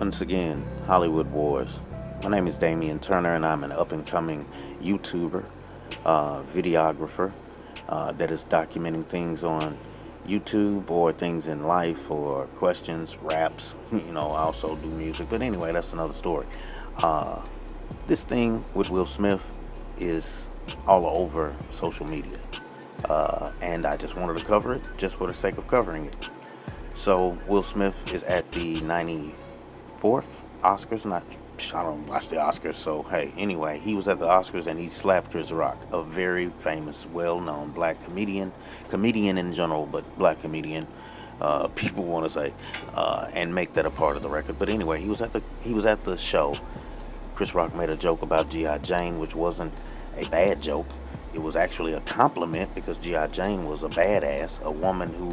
Once again, Hollywood Wars. My name is Damian Turner, and I'm an up and coming YouTuber, videographer that is documenting things on YouTube or things in life or questions, raps. I also do music, but anyway, that's another story. Uh, this thing with Will Smith is all over social media, and I just wanted to cover it just for the sake of covering it. So, Will Smith is at the 94th Oscars. Not, I don't watch the Oscars, so hey. Anyway, he was at the Oscars and he slapped Chris Rock, a very famous, well-known black comedian in general, but black comedian. People want to say, and make that a part of the record. But anyway, he was at the show. Chris Rock made a joke about G.I. Jane, which wasn't a bad joke. It was actually a compliment because G.I. Jane was a badass, a woman who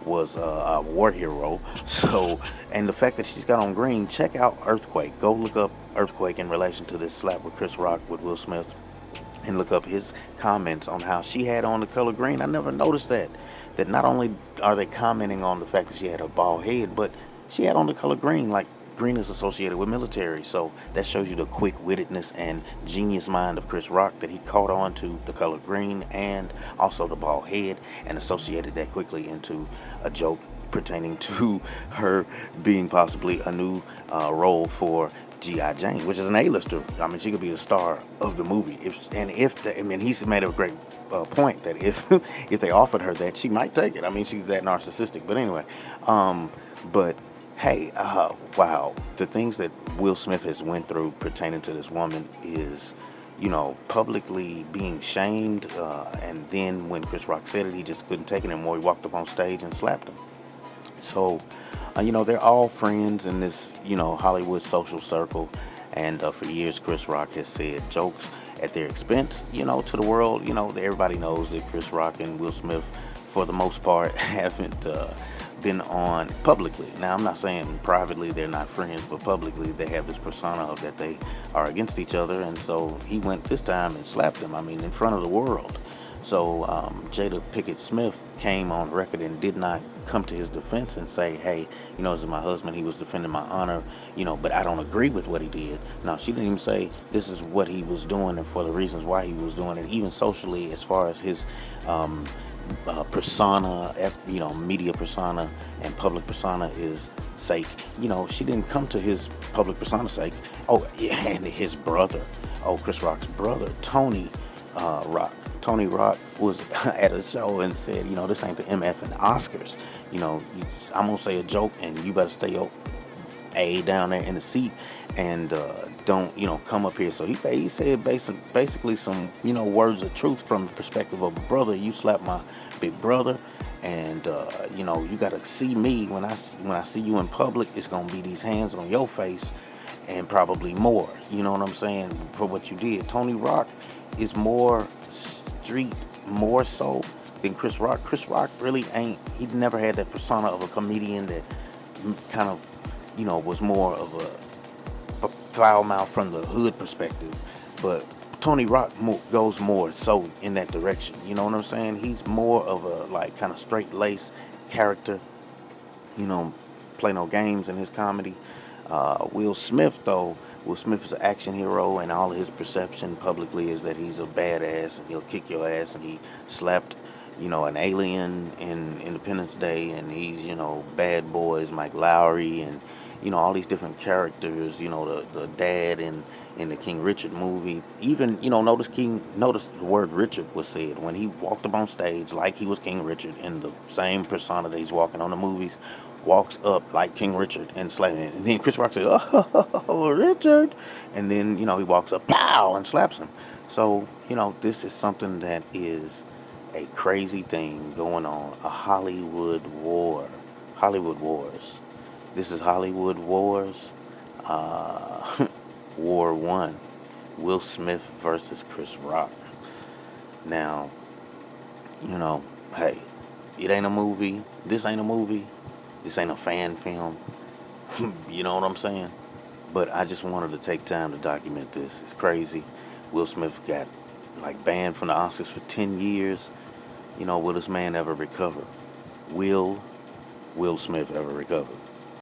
was a war hero. So, and the fact that she's got on green, check out Earthquake. Go look up Earthquake in relation to this slap with Chris Rock with Will Smith and look up his comments on how she had on the color green. I never noticed that. That not only are they commenting on the fact that she had a bald head, but she had on the color green. Like green is associated with military, so that shows you the quick-wittedness and genius mind of Chris Rock that he caught on to the color green and also the bald head and associated that quickly into a joke pertaining to her being possibly a new role for G.I. Jane, which is an A-lister. I mean, she could be the star of the movie. He's made a great point that if if they offered her that, she might take it. I mean, she's that narcissistic. But anyway, but hey, wow, the things that Will Smith has went through pertaining to this woman is, publicly being shamed, and then when Chris Rock said it, he just couldn't take it anymore. He walked up on stage and slapped him. So, they're all friends in this, Hollywood social circle. And for years, Chris Rock has said jokes at their expense, to the world. Everybody knows that Chris Rock and Will Smith, for the most part, haven't been on publicly. Now, I'm not saying privately they're not friends, but publicly they have this persona of that they are against each other. And so he went this time and slapped him, in front of the world. So Jada Pickett Smith came on record and did not come to his defense and say, hey, this is my husband, he was defending my honor, but I don't agree with what he did. No, she didn't even say this is what he was doing and for the reasons why he was doing it, even socially, as far as his persona, media persona and public persona is sake. She didn't come to his public persona sake. Oh, yeah, and his brother, Chris Rock's brother, Rock. Tony Rock was at a show and said, this ain't the MF and Oscars. I'm going to say a joke and you better stay your A down there in the seat and don't, come up here. So he said basically some, words of truth from the perspective of a brother. You slap my big brother and, you got to see me when I see you in public, it's going to be these hands on your face and probably more. You know what I'm saying? For what you did. Tony Rock is more street, more so than Chris Rock. Chris Rock really ain't. He never had that persona of a comedian that kind of, was more of a foul mouth from the hood perspective. But Tony Rock goes more so in that direction. You know what I'm saying? He's more of a kind of straight lace character. Play no games in his comedy. Will Smith, though, Will Smith is an action hero, and all of his perception publicly is that he's a badass and he'll kick your ass. And he slapped, an alien in Independence Day, and he's, Bad Boys, Mike Lowry, and all these different characters. The dad in the King Richard movie. Even, notice the word Richard was said when he walked up on stage like he was King Richard in the same persona that he's walking on the movies. Walks up like King Richard and slaps him. And then Chris Rock says, oh, Richard. And then, he walks up, pow, and slaps him. So, this is something that is a crazy thing going on. A Hollywood war. Hollywood wars. This is Hollywood wars. War one. Will Smith versus Chris Rock. Now, hey, it ain't a movie. This ain't a movie. This ain't a fan film. You know what I'm saying? But I just wanted to take time to document this. It's crazy. Will Smith got banned from the Oscars for 10 years. Will this man ever recover? Will Smith ever recover?